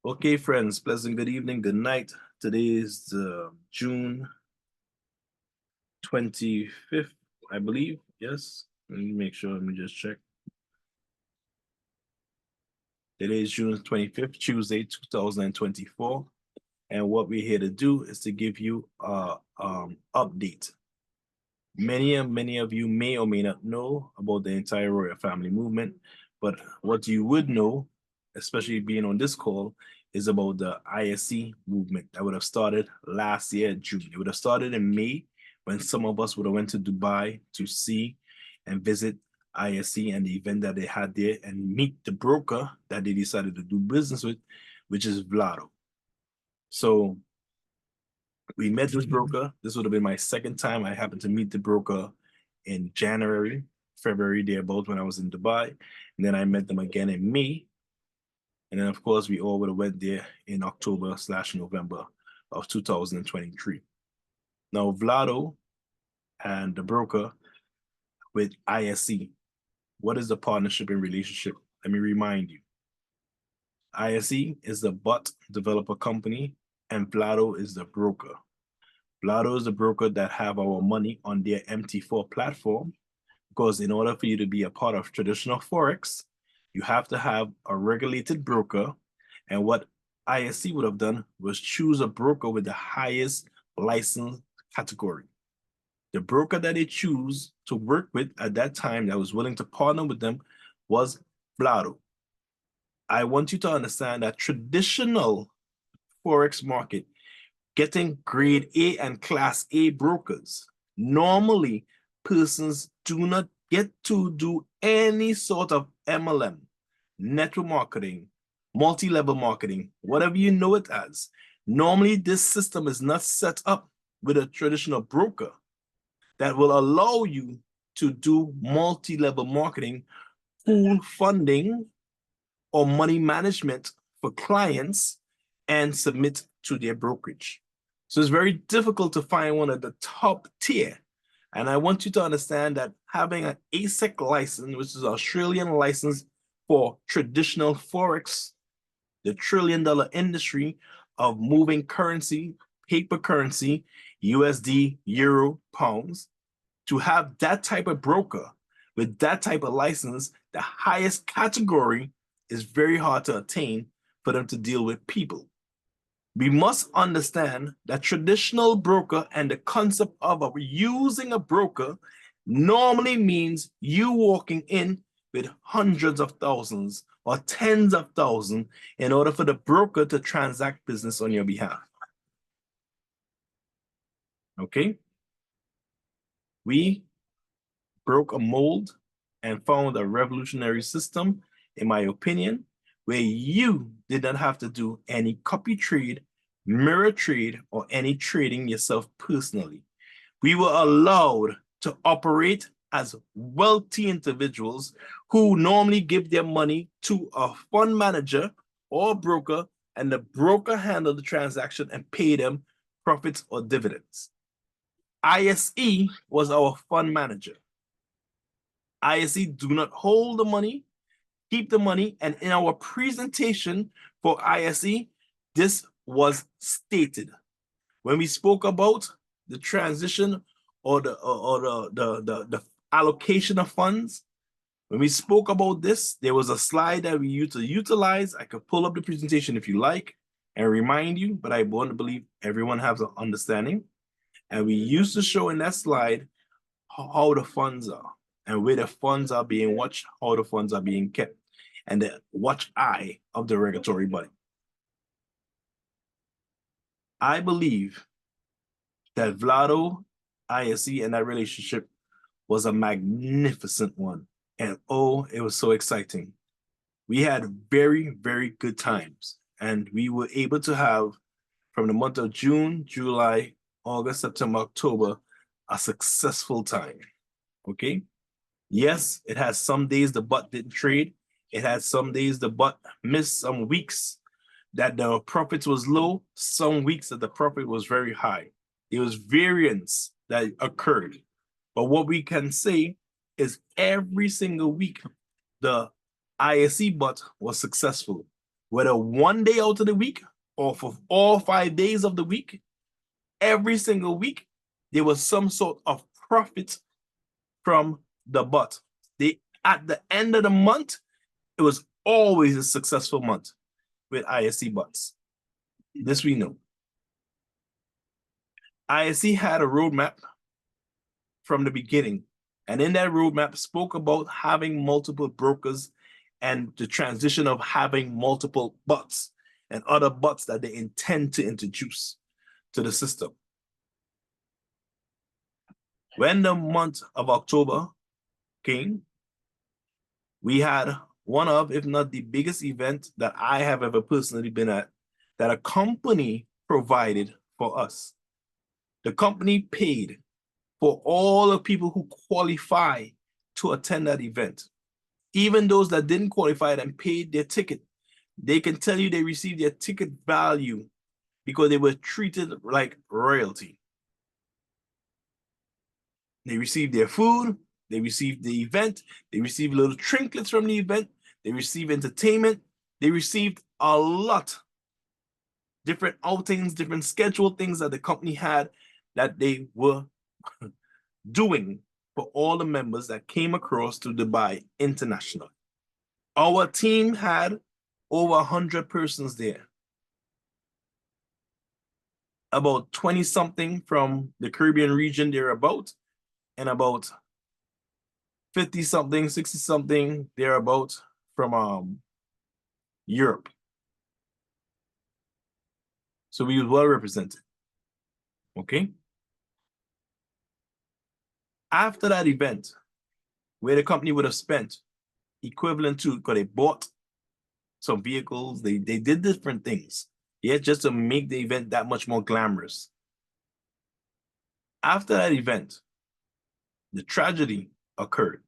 Okay, friends, pleasant good evening, good night. Today is June 25th, I believe. Yes, let me make sure. Let me just check. Today is June 25th, Tuesday, 2024. And what we're here to do is to give you a update. Many of you may or may not know about the entire royal family movement, but what you would know, especially being on this call, is about the ISC movement that would have started last year, June. It would have started in May when some of us would have went to Dubai to see and visit ISC and the event that they had there and meet the broker that they decided to do business with, which is Vlado. So we met this broker. This would have been my second time. I happened to meet the broker in January, February, thereabout when I was in Dubai. And then I met them again in May. And then, of course, we all would have went there in October/November of 2023. Now, Vlado and the broker with ISC, what is the partnership and relationship? Let me remind you. ISC is the bot developer company, and Vlado is the broker. Vlado is the broker that have our money on their MT4 platform, because in order for you to be a part of traditional Forex, you have to have a regulated broker. And what ISC would have done was choose a broker with the highest license category. The broker that they choose to work with at that time that was willing to partner with them was Vlado. I want you to understand that traditional Forex market, getting grade A and class A brokers, normally persons do not get to do any sort of MLM, network marketing, multi-level marketing, whatever you know it as. Normally, this system is not set up with a traditional broker that will allow you to do multi-level marketing, pool funding, or money management for clients and submit to their brokerage. So it's very difficult to find one at the top tier. And I want you to understand that having an ASIC license, which is an Australian license for traditional Forex, the trillion-dollar industry of moving currency, paper currency, USD, Euro, pounds, to have that type of broker with that type of license, the highest category, is very hard to attain for them to deal with people. We must understand that traditional broker and the concept of using a broker normally means you walking in with hundreds of thousands or tens of thousands in order for the broker to transact business on your behalf. Okay? We broke a mold and found a revolutionary system, in my opinion, where you did not have to do any copy trade, mirror trade, or any trading yourself personally. We were allowed to operate as wealthy individuals who normally give their money to a fund manager or broker, and the broker handle the transaction and pay them profits or dividends. ISE was our fund manager. ISE do not hold the money, keep the money, and in our presentation for ISE, this was stated. When we spoke about the transition or the allocation of funds, when we spoke about this, there was a slide that we used to utilize. I could pull up the presentation if you like and remind you, but I want to believe everyone has an understanding. And we used to show in that slide how the funds are and where the funds are being watched, how the funds are being kept, and the watch eye of the regulatory body. I believe that Vlado, ISE, and that relationship was a magnificent one. And oh, it was so exciting. We had very, very good times. And we were able to have, from the month of June, July, August, September, October, a successful time. Okay? Yes, it had some days the bot didn't trade. It had some days the bot missed, some weeks that the profits was low, some weeks that the profit was very high. It was variance that occurred. But what we can say is every single week, the ISE bot was successful. whether one day out of the week or for all 5 days of the week, every single week, there was some sort of profit from the bot. At the end of the month, it was always a successful month with ISC bots. This we know. ISC had a roadmap from the beginning, and in that roadmap spoke about having multiple brokers and the transition of having multiple bots and other bots that they intend to introduce to the system. When the month of October came, we had one of, if not the biggest event that I have ever personally been at, that a company provided for us. The company paid for all the people who qualify to attend that event. Even those that didn't qualify and paid their ticket, they can tell you they received their ticket value because they were treated like royalty. They received their food, they received the event, they received little trinkets from the event, they received entertainment, they received a lot. Different outings, different scheduled things that the company had that they were doing for all the members that came across to Dubai International. Our team had over 100 persons there. About 20 something from the Caribbean region thereabout, and about 50 something, 60 something thereabout from Europe. So we were well represented. Okay. After that event, where the company would have spent equivalent to, because they bought some vehicles, they did different things, yeah, just to make the event that much more glamorous. After that event, the tragedy occurred.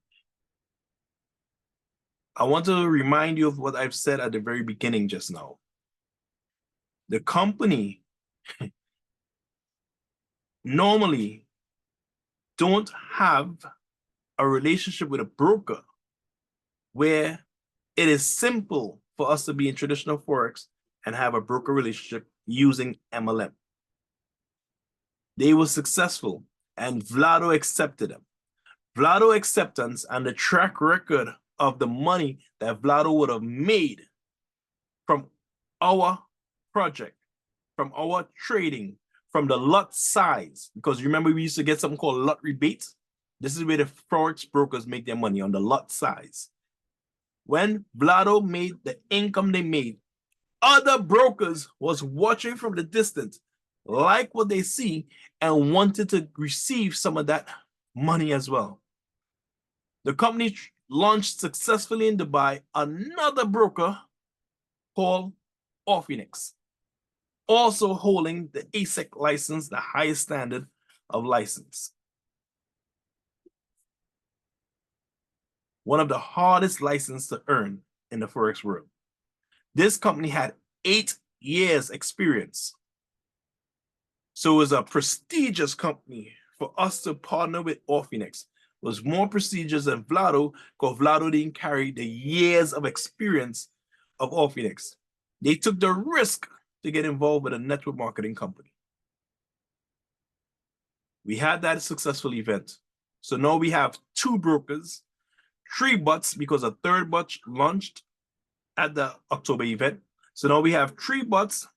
I want to remind you of what I've said at the very beginning just now. The company normally don't have a relationship with a broker where it is simple for us to be in traditional Forex and have a broker relationship using MLM. They were successful and Vlado accepted them. Vlado acceptance and the track record of the money that Vlado would have made from our project, from our trading, from the lot size, because remember we used to get something called lot rebates. This is where the Forex brokers make their money, on the lot size. When Vlado made the income they made, other brokers was watching from the distance, like what they see, and wanted to receive some of that money as well. The company launched successfully in Dubai another broker called Orphenex, also holding the ASIC license, the highest standard of license. One of the hardest licenses to earn in the Forex world. This company had 8 years experience. So it was a prestigious company. For us to partner with Orphenex was more prestigious than Vlado, because Vlado didn't carry the years of experience of Orphenex. They took the risk to get involved with a network marketing company. We had that successful event. So now we have 2 brokers, 3 bots, because a 3rd bot launched at the October event. So now we have 3 bots,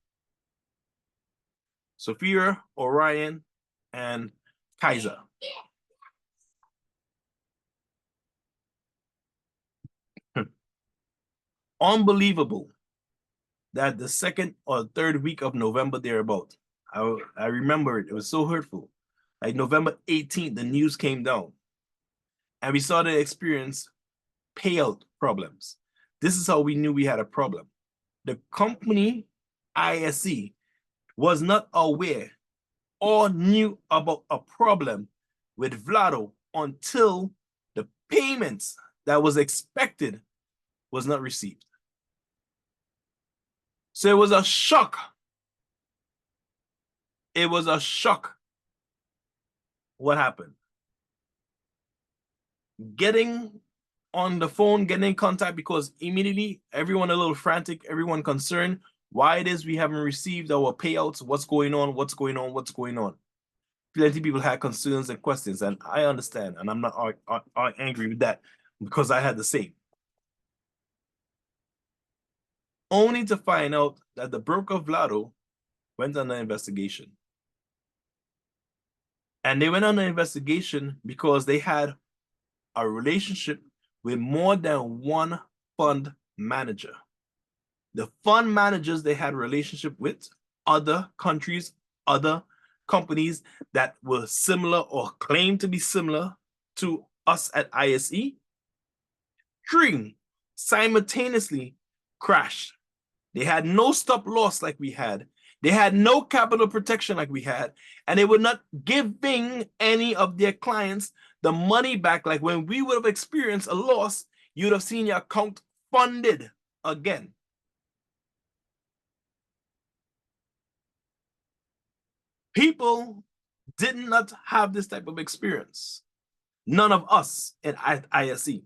Sophia, Orion, and Kaiser. Unbelievable that the 2nd or 3rd week of November thereabout, I remember it was so hurtful. Like November 18th, the news came down and we started to experience payout problems. This is how we knew we had a problem. The company ISC was not aware or knew about a problem with Vlado until the payments that was expected was not received. So it was a shock. It was a shock. What happened? Getting on the phone, getting in contact, because immediately everyone a little frantic, everyone concerned. Why it is we haven't received our payouts? What's going on? What's going on? What's going on? Plenty of people had concerns and questions, and I understand, and I'm not angry with that because I had the same. Only to find out that the broker Vlado went on an investigation. And they went on an investigation because they had a relationship with more than one fund manager. The fund managers they had a relationship with, other countries, other companies that were similar or claimed to be similar to us at ISE, three simultaneously crashed. They had no stop loss like we had. They had no capital protection like we had, and they were not giving any of their clients the money back. Like when we would have experienced a loss, you'd have seen your account funded again. People did not have this type of experience. None of us at ISE.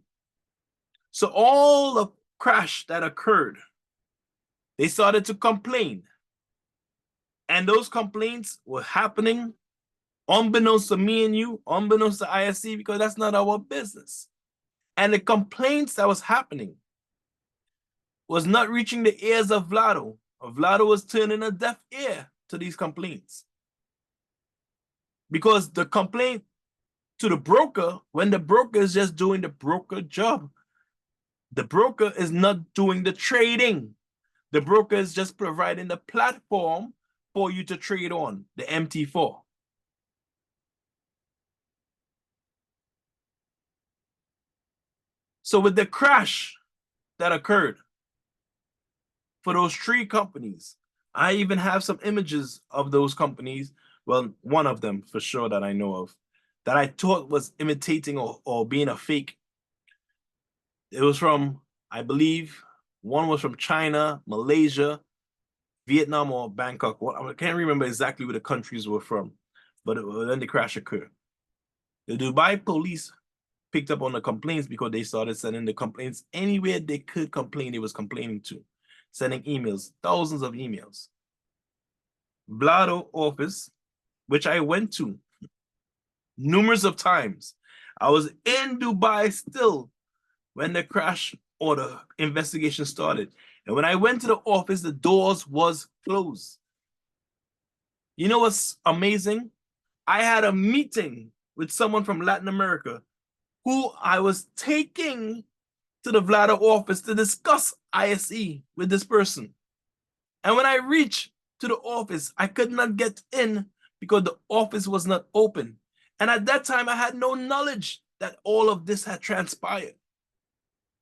So all the crash that occurred, they started to complain. And those complaints were happening unbeknownst to me and you, unbeknownst to ISE, because that's not our business. And the complaints that was happening was not reaching the ears of Vlado. Vlado was turning a deaf ear to these complaints. Because the complaint to the broker, when the broker is just doing the broker job, the broker is not doing the trading. The broker is just providing the platform for you to trade on, the MT4. So with the crash that occurred for those three companies, I even have some images of those companies. Well, one of them for sure that I know of, that I thought was imitating or being a fake. It was from, I believe, one was from China, Malaysia, Vietnam, or Bangkok. I can't remember exactly where the countries were from, but then the crash occurred. The Dubai police picked up on the complaints because they started sending the complaints anywhere they could complain, they was complaining to, sending emails, thousands of emails. Vlado office, which I went to numerous of times. I was in Dubai still when the crash or the investigation started. And when I went to the office, the doors was closed. You know what's amazing? I had a meeting with someone from Latin America who I was taking to the Vlado office to discuss ISE with this person. And when I reached to the office, I could not get in because the office was not open. And at that time, I had no knowledge that all of this had transpired.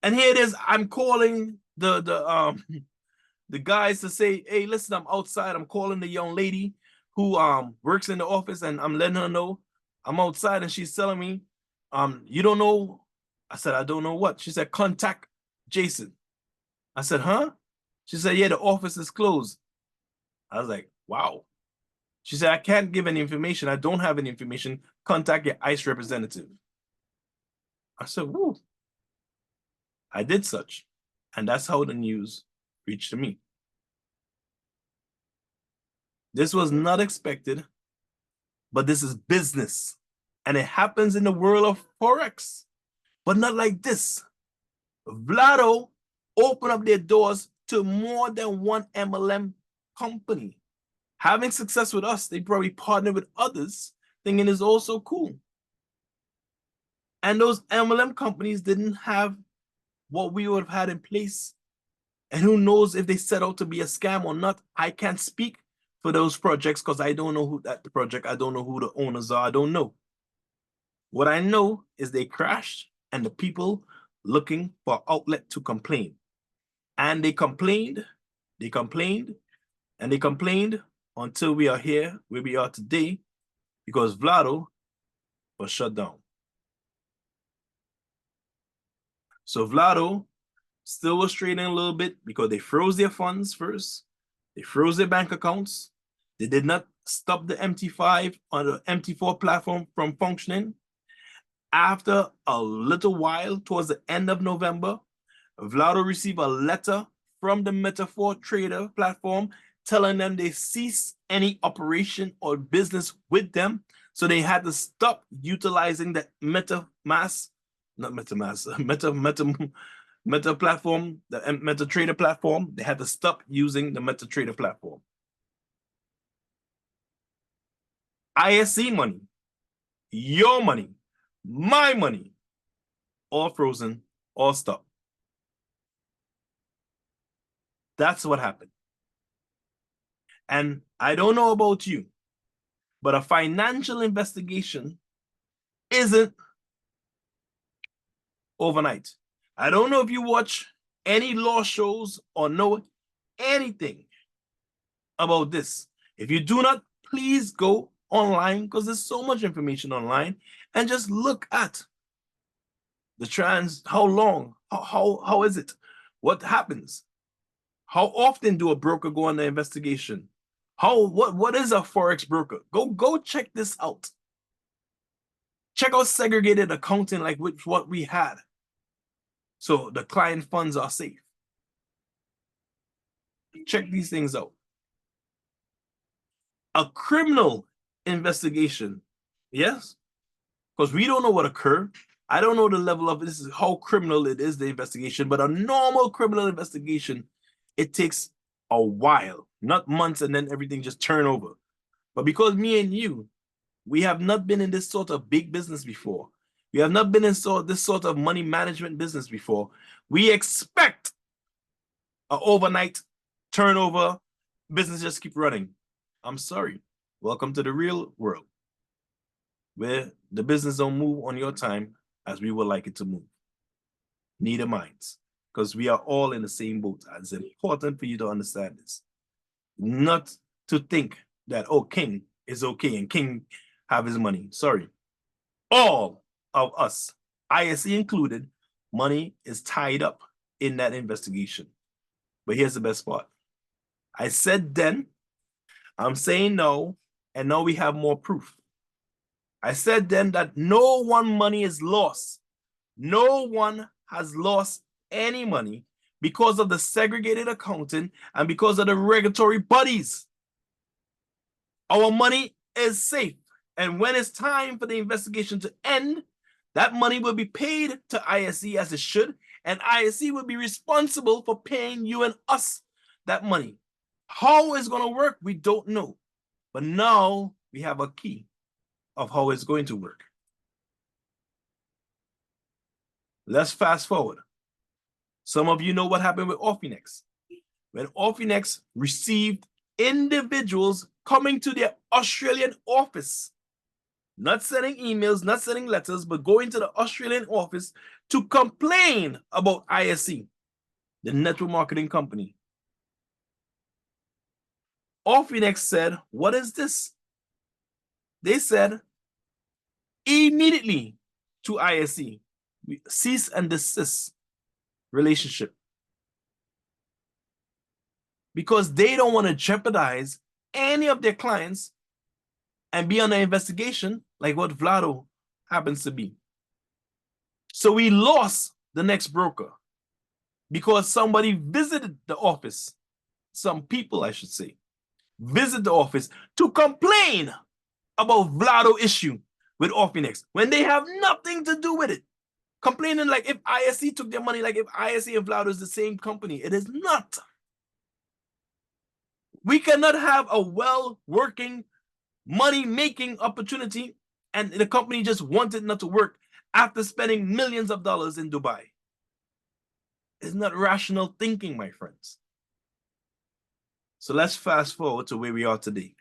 And here it is, I'm calling the guys to say, hey, listen, I'm outside. I'm calling the young lady who works in the office, and I'm letting her know I'm outside, and she's telling me, you don't know. I said, I don't know what. She said, contact Jason. I said, huh? She said, yeah, the office is closed. I was like, wow. She said, I can't give any information. I don't have any information. Contact your ICE representative. I said, whoa. I did such. And that's how the news reached to me. This was not expected, but this is business. And it happens in the world of Forex, but not like this. Vlado opened up their doors to more than one MLM company. Having success with us, they probably partner with others, thinking it's also cool. And those MLM companies didn't have what we would have had in place. And who knows if they set out to be a scam or not. I can't speak for those projects because I don't know who that project, I don't know who the owners are, I don't know. What I know is they crashed and the people looking for outlet to complain. And they complained, and they complained until we are here where we are today because Vlado was shut down. So Vlado still was trading a little bit because they froze their funds first. They froze their bank accounts. They did not stop the MT5 or the MT4 platform from functioning. After a little while, towards the end of November, Vlado received a letter from the Metafor Trader platform telling them they ceased any operation or business with them. So they had to stop utilizing the MetaMask, not MetaMask, Meta platform, the MetaTrader platform. They had to stop using the MetaTrader platform. ISE money, your money, my money, all frozen, all stopped. That's what happened. And I don't know about you, but a financial investigation isn't overnight. I don't know if you watch any law shows or know anything about this. If you do not, please go online, because there's so much information online, and just look at the how long, how is it? What happens? How often do a broker go on the investigation? What is a Forex broker? Go check this out. Check out segregated accounting like what we had. So the client funds are safe. Check these things out. A criminal investigation, yes? Because we don't know what occurred. I don't know the level of this is how criminal it is, the investigation, but a normal criminal investigation, it takes a while, not months, and then everything just turn over. But because me and you, we have not been in this sort of big business before. We have not been in this sort of money management business before. We expect an overnight turnover, business just keep running. I'm sorry. Welcome to the real world, where the business don't move on your time as we would like it to move. Neither minds, because we are all in the same boat. It's important for you to understand this. Not to think that, oh, King is okay and King have his money. Sorry. All of us, ISE included, money is tied up in that investigation. But here's the best part. I said then, I'm saying no, and now we have more proof. I said then that no one money is lost. No one has lost any money because of the segregated accounting and because of the regulatory bodies. Our money is safe. And when it's time for the investigation to end, that money will be paid to ISE as it should, and ISE will be responsible for paying you and us that money. How it's going to work, we don't know. But now we have a key of how it's going to work. Let's fast forward. Some of you know what happened with Orfinex. When Orfinex received individuals coming to their Australian office, not sending emails, not sending letters, but going to the Australian office to complain about ISE, the network marketing company. Orfinex said, what is this? They said, immediately to ISE, we cease and desist relationship. Because they don't want to jeopardize any of their clients and be under investigation like what Vlado happens to be. So we lost the next broker because somebody visited the office. Some people, I should say, visit the office to complain about Vlado issue with Orfinex when they have nothing to do with it. Complaining like if ISE took their money, like if ISE and Vlado is the same company. It is not. We cannot have a well-working, money-making opportunity and the company just wanted not to work after spending millions of dollars in Dubai. It's not rational thinking, my friends. So let's fast forward to where we are today.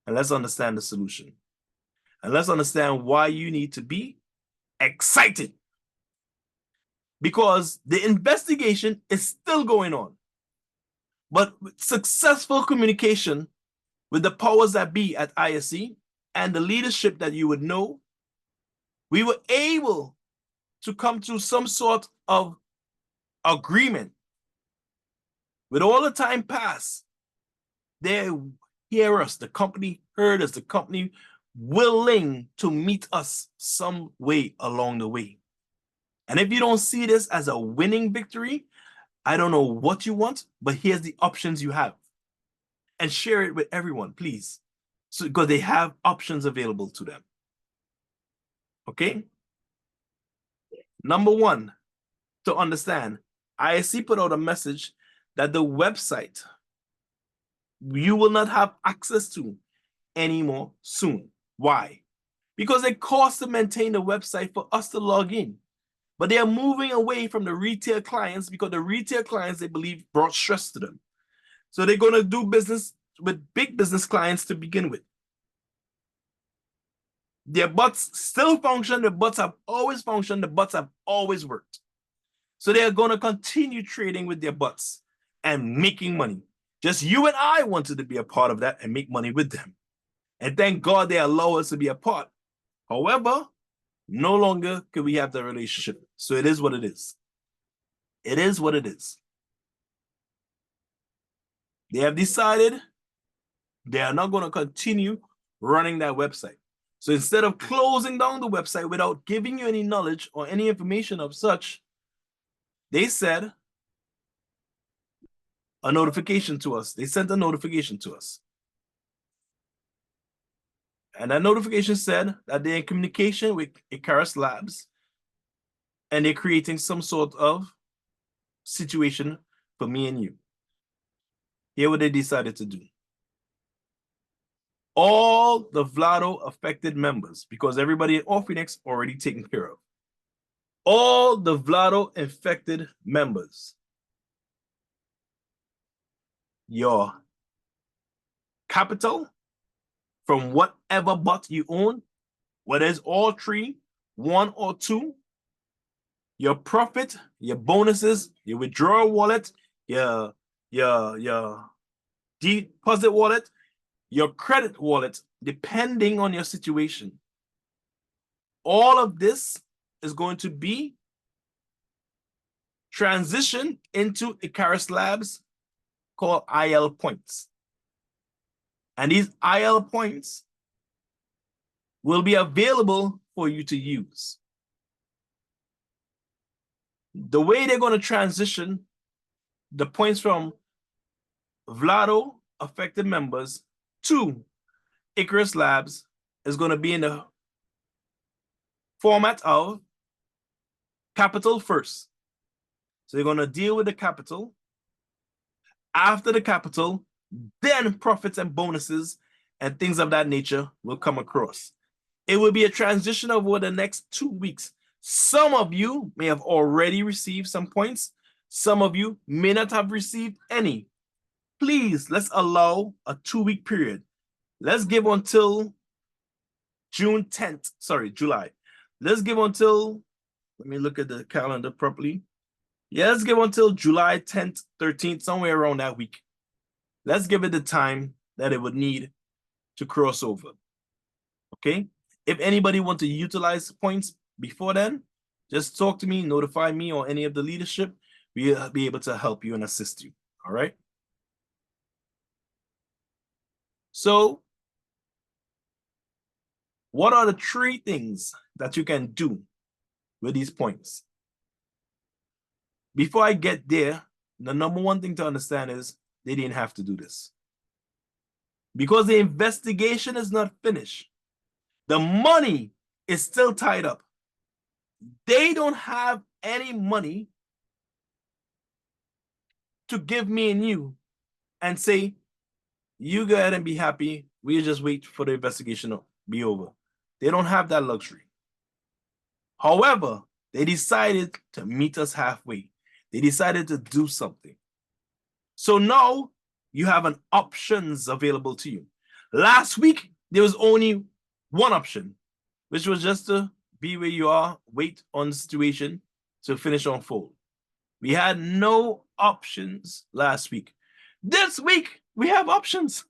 And let's understand the solution. And let's understand why you need to be excited. Because the investigation is still going on. But with successful communication with the powers that be at ISE and the leadership that you would know, we were able to come to some sort of agreement. With all the time passed, they hear us, the company heard us, the company willing to meet us some way along the way. And if you don't see this as a winning victory, I don't know what you want, but here's the options you have. And share it with everyone, please. So, because they have options available to them. Okay? Number one, to understand, ISC put out a message that the website you will not have access to anymore soon. Why? Because it costs to maintain the website for us to log in. But they are moving away from the retail clients because the retail clients, they believe, brought stress to them. So they're going to do business with big business clients to begin with. Their bots still function. The bots have always functioned. The bots have always worked. So they are going to continue trading with their bots and making money. Just you and I wanted to be a part of that and make money with them. And thank God they allow us to be a part. However, no longer can we have the relationship. So it is what it is. It is what it is. They have decided they are not going to continue running that website. So instead of closing down the website without giving you any knowledge or any information of such, they said a notification to us. They sent a notification to us. And that notification said that they're in communication with Icarus Labs and they're creating some sort of situation for me and you. Here what they decided to do. All the Vlado affected members, because everybody in Orphenex already taken care of. All the Vlado infected members, your capital from whatever bot you own, whether it's all three, one or two, your profit, your bonuses, your withdrawal wallet, your deposit wallet, your credit wallet, depending on your situation. All of this is going to be transitioned into Icarus Labs called IL points. And these IL points will be available for you to use. The way they're going to transition the points from Vlado affected members to Icarus Labs is going to be in the format of capital first. So you're going to deal with the capital. After the capital, then profits and bonuses and things of that nature will come across. It will be a transition over the next 2 weeks. Some of you may have already received some points. Some of you may not have received any. Please, let's allow a 2-week period. Let's give until June 10th. Sorry, July. Let's give until, let me look at the calendar properly. Yeah, let's give until July 10th, 13th, somewhere around that week. Let's give it the time that it would need to cross over. Okay? If anybody wants to utilize points before then, just talk to me, notify me or any of the leadership. We'll be able to help you and assist you. All right? So, what are the 3 things that you can do with these points? Before I get there, the number one thing to understand is they didn't have to do this. Because the investigation is not finished. The money is still tied up. They don't have any money to give me and you and say, you go ahead and be happy. We'll just wait for the investigation to be over. They don't have that luxury. However, they decided to meet us halfway. They decided to do something. So now you have an options available to you. Last week, there was only one option, which was just to be where you are, wait on the situation to finish unfold. We had no options last week. This week, we have options.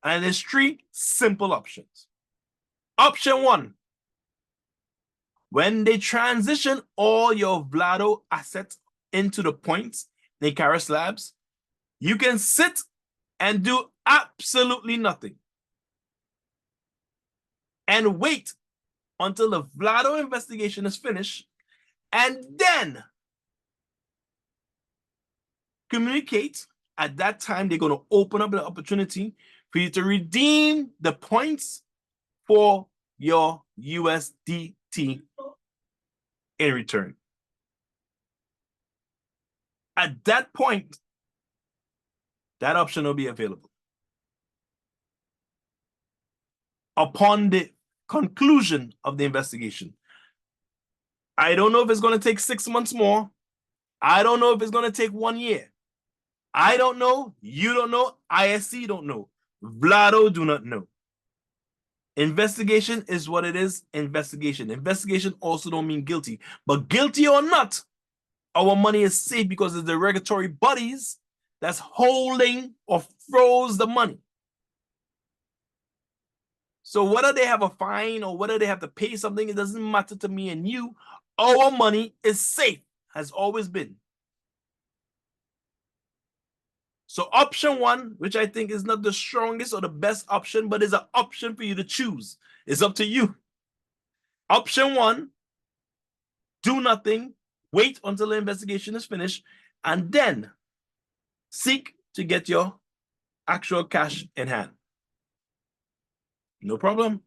And there's 3 simple options. Option 1, when they transition all your Vlado assets into the points, the Icarus Labs, you can sit and do absolutely nothing. and wait until the Vlado investigation is finished, and then communicate. At that time, they're going to open up the opportunity for you to redeem the points for your USDT in return. At that point, that option will be available. Upon the conclusion of the investigation, I don't know if it's going to take 6 months more. I don't know if it's going to take 1 year. I don't know. You don't know. ISC don't know. Vlado do not know. Investigation is what it is. Investigation. Investigation also don't mean guilty. But guilty or not, our money is safe because it's the regulatory bodies that's holding or froze the money. So whether they have a fine or whether they have to pay something, it doesn't matter to me and you. Our money is safe, has always been. So option one, which I think is not the strongest or the best option, but is an option for you to choose. It's up to you. Option one, do nothing, wait until the investigation is finished, and then seek to get your actual cash in hand. No problem.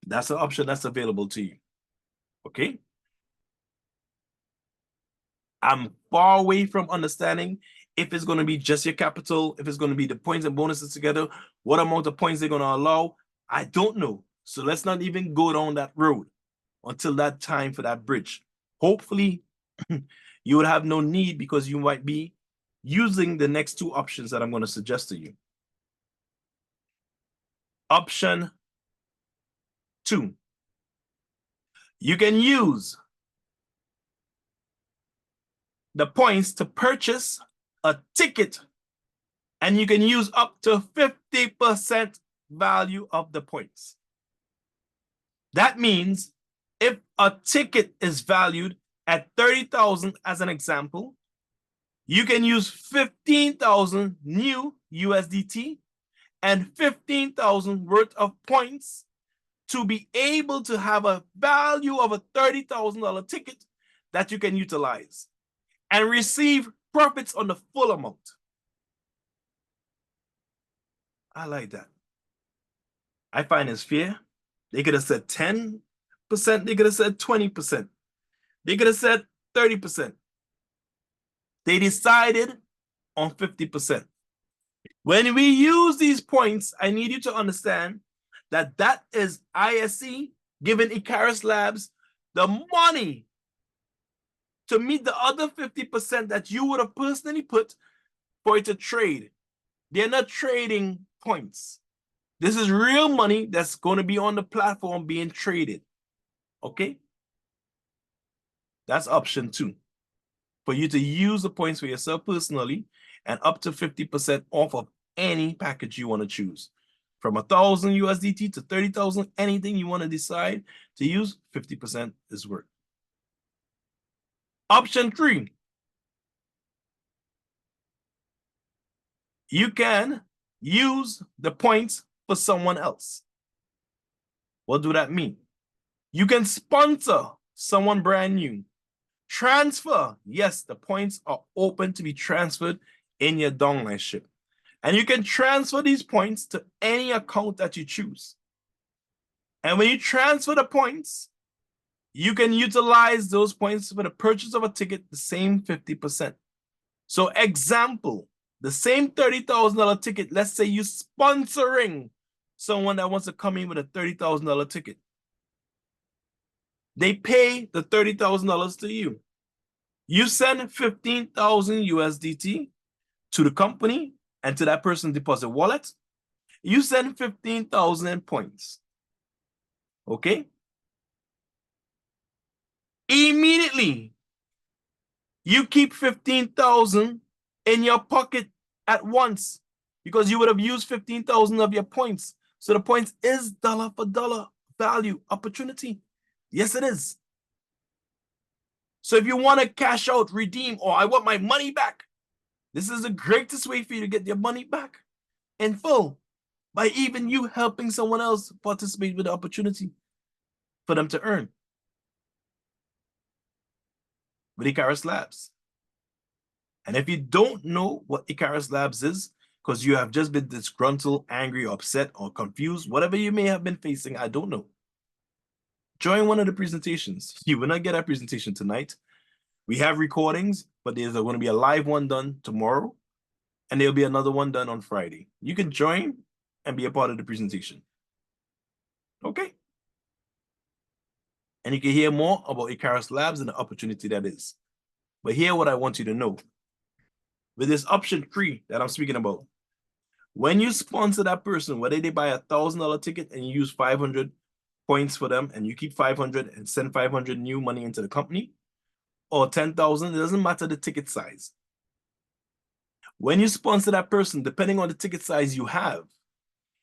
That's an option that's available to you. Okay? I'm far away from understanding if it's going to be just your capital, if it's going to be the points and bonuses together, what amount of points they're going to allow. I don't know. So let's not even go down that road until that time for that bridge. Hopefully, you would have no need because you might be using the next two options that I'm going to suggest to you. Option 2. You can use the points to purchase a ticket, and you can use up to 50% value of the points. That means if a ticket is valued at 30,000 as an example, you can use 15,000 new USDT and 15,000 worth of points to be able to have a value of a $30,000 ticket that you can utilize and receive profits on the full amount. I like that. I find it's fair. They could have said 10%, they could have said 20%, they could have said 30%. They decided on 50%. When we use these points, I need you to understand that that is ISC giving Icarus Labs the money to meet the other 50% that you would have personally put for it to trade. They're not trading points. This is real money that's going to be on the platform being traded. Okay? That's option 2. For you to use the points for yourself personally and up to 50% off of any package you want to choose. From 1,000 USDT to 30,000, anything you want to decide to use, 50% is worth. Option 3. You can use the points for someone else. What do that mean? You can sponsor someone brand new. Transfer. Yes, the points are open to be transferred in your downlineship. And you can transfer these points to any account that you choose. And when you transfer the points, you can utilize those points for the purchase of a ticket, the same 50%. So example, the same $30,000 ticket, let's say you're sponsoring someone that wants to come in with a $30,000 ticket. They pay the $30,000 to you. You send 15,000 USDT to the company and to that person's deposit wallet. You send 15,000 points. Okay? Immediately, you keep 15,000 in your pocket at once because you would have used 15,000 of your points. So the points is dollar for dollar value opportunity. Yes, it is. So if you want to cash out, redeem, or I want my money back, this is the greatest way for you to get your money back in full. by even you helping someone else participate with the opportunity for them to earn with Icarus Labs. And if you don't know what Icarus Labs is, because you have just been disgruntled, angry, upset, or confused, whatever you may have been facing, I don't know. Join one of the presentations. You will not get a presentation tonight. We have recordings, but there's going to be a live one done tomorrow, and there'll be another one done on Friday. You can join and be a part of the presentation. Okay? And you can hear more about Icarus Labs and the opportunity that is. But here, what I want you to know. With this option 3 that I'm speaking about, when you sponsor that person, whether they buy $1,000 ticket and you use 500 points for them and you keep 500 and send 500 new money into the company, or 10,000, it doesn't matter the ticket size. When you sponsor that person, depending on the ticket size you have,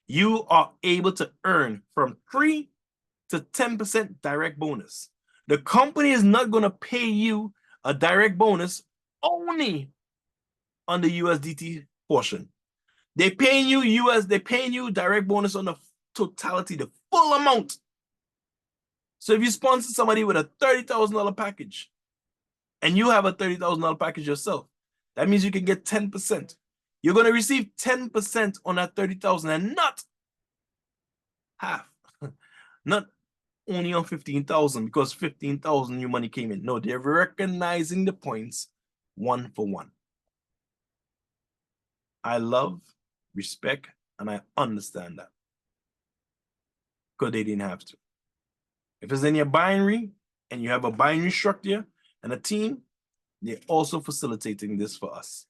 you are able to earn from 3 to 10% direct bonus. The company is not going to pay you a direct bonus only on the USDT portion. They're paying you direct bonus on the totality, the full amount. So if you sponsor somebody with a $30,000 package and you have a $30,000 package yourself, that means you can get 10%. You're going to receive 10% on that 30,000 and not half. Not only on 15,000 because 15,000 new money came in. No, they're recognizing the points one for one. I love, respect, and I understand that because they didn't have to. If it's in your binary and you have a binary structure and a team, they're also facilitating this for us.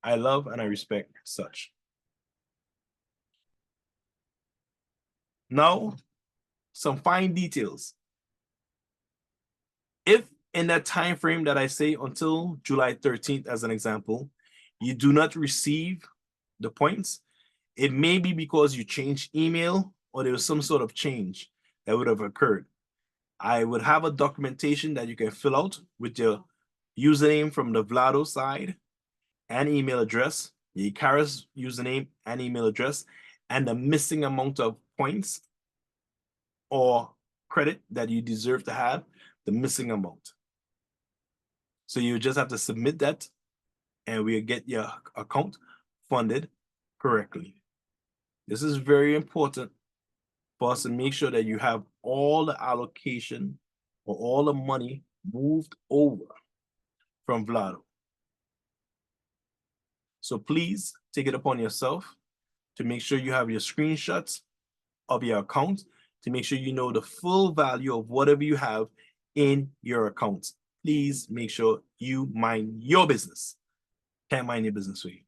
I love and I respect such. Now, some fine details. If in that time frame that I say until July 13th, as an example, you do not receive the points, it may be because you changed email or there was some sort of change that would have occurred. I would have a documentation that you can fill out with your username from the Vlado side and email address, the Icarus username and email address, and the missing amount of points or credit that you deserve to have, the missing amount. So you just have to submit that and we'll get your account funded correctly. This is very important for us to make sure that you have all the allocation or all the money moved over from Vlado. So please take it upon yourself to make sure you have your screenshots of your account to make sure you know the full value of whatever you have in your account. Please make sure you mind your business. Can't mind your business for you.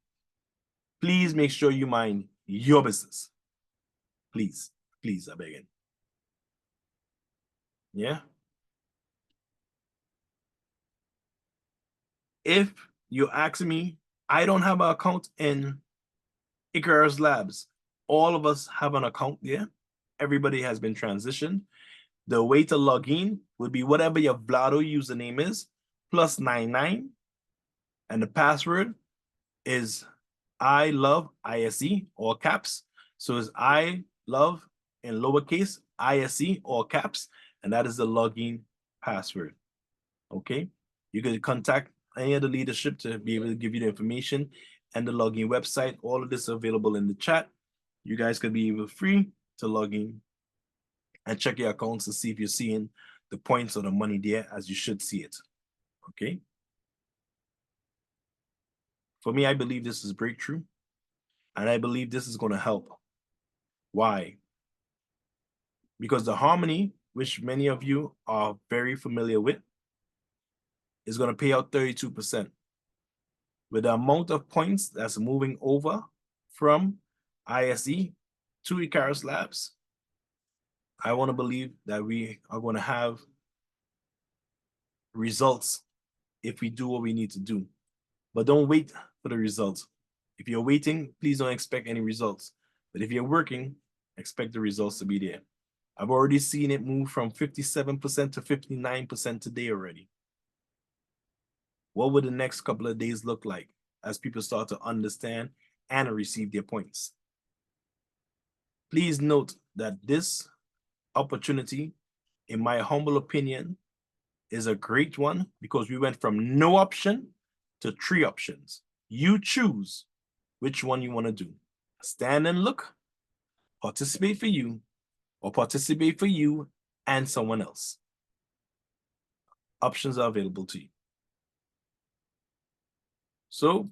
Please make sure you mind your business. Please, please, I beg you. Yeah. If you ask me, I don't have an account in Icarus Labs. All of us have an account there. Everybody has been transitioned. The way to log in would be whatever your Vlado username is, +99. And the password is I love ISE, all caps. So it's I love in lowercase, ISE, all caps. And that is the login password. Okay. You can contact any of the leadership to be able to give you the information and the login website. All of this is available in the chat. You guys can be able free to log in and check your accounts to see if you're seeing the points or the money there as you should see it. Okay. For me, I believe this is breakthrough, and I believe this is going to help. Why? Because the Harmony, which many of you are very familiar with, is going to pay out 32%. With the amount of points that's moving over from ISE to Icarus Labs, I want to believe that we are going to have results if we do what we need to do. But don't wait for the results. If you're waiting, please don't expect any results. But if you're working, expect the results to be there. I've already seen it move from 57% to 59% today already. What would the next couple of days look like as people start to understand and receive their points. Please note that this opportunity, in my humble opinion, is a great one because we went from no option to 3 options. You choose which one you want to do. Stand and look, participate for you, or participate for you and someone else. Options are available to you. So